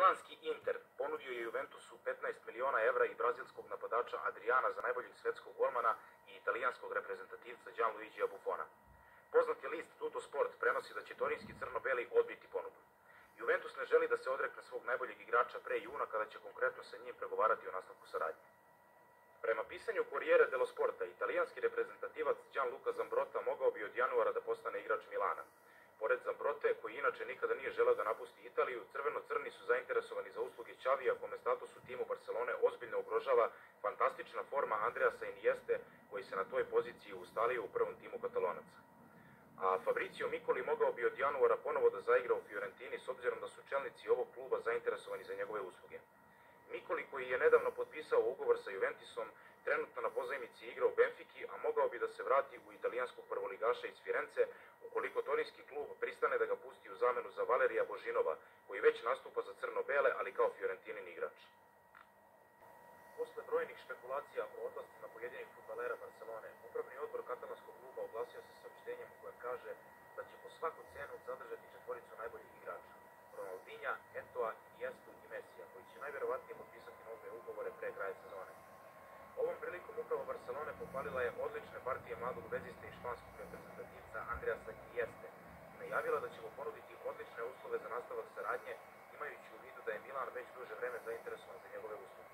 Milanski Inter ponudio je Juventusu 15 miliona evra i brazilskog napadača Adriana za najboljeg svetskog golmana i italijanskog reprezentativca Gianluigija Buffona. Poznati list Tuttosport prenosi da će torinski crno-beli odbiti ponudu. Juventus ne želi da se odrekne svog najboljeg igrača pre juna kada će konkretno sa njim pregovarati o nastavku saradnje. Prema pisanju Corriere dello Sporta, italijanski reprezentativac Gianluca Zambrotta mogao bi od januara da postane igrač Milana. Pored Zambrotte, koji inače nikada nije želeo da napusti Italiju, crveno-crni su zainteresovani za usluge Xavija, kome status u timu Barcelone ozbiljno ugrožava fantastična forma Andreasa Inieste, koji se na toj poziciji ustalio u prvom timu Katalonaca. A Fabrizio Micoli mogao bi od januara ponovo da zaigra u Fiorentini, s obzirom da su čelnici ovog kluba zainteresovani za njegove usluge. Micoli, koji je nedavno potpisao ugovor sa Juventusom, trenutno na pozajmici igra u Benfiki, a mogao bi da se vrati u italijanskog prvoligaša iz Firence, ukoliko torinski klub pristane da ga pusti u zamenu za Valerija Božinova, koji već nastupa za crno-bele, ali kao Fiorentinin igrač. Posle brojnih špekulacija o odlascima pojedinih fudbalera Barcelone, upravni odbor katalanskog kluba oglasio se saopštenjem u kojem kaže da će po svaku cenu zadržati četvoricu najboljih igrača: Ronaldinha, Eto'a, Iniestu i Mesija, koji će najverovatnije potpisati nove ugovore pre kraja sezone. Ovom prilikom uprava Barcelone pohvalila je odlične partije mladog veziste i španskog reprezentativca Andreasa Inieste i najavila da će mu ponuditi odlične uslove za nastavak saradnje, imajući u vidu da je Milan već duže vreme zainteresovan za njegove usluge.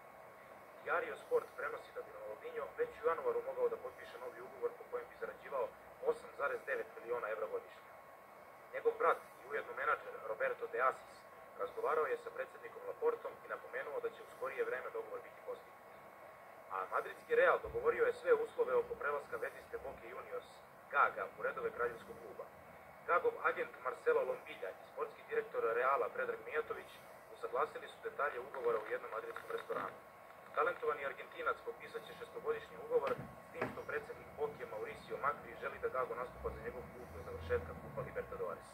Diario Sport prenosi da bi Ronaldinho već u januaru mogao da potpiše novi ugovor po kojem bi zarađivao 8,9 miliona evra godišnje. Njegov brat i ujedno menadžer Roberto De Asis razgovarao je sa predsjednikom Laportom i napomenuo da će u skorije vreme dogovor biti postignut. A madridski Real dogovorio je sve uslove oko prelaska veziste Boca Juniors Gaga u redove kraljevskog kluba. Gagov agent Marcelo Lombilja i sportski direktor Reala Predrag Mijatović usaglasili su detalje ugovora u jednom madridskom restoranu. Talentovani Argentinac potpisat će šestogodišnji ugovor, s tim što predsjednik Boca Mauricio Macri želi da Gago nastupa za njegov klub do završetka Kupa Libertadores.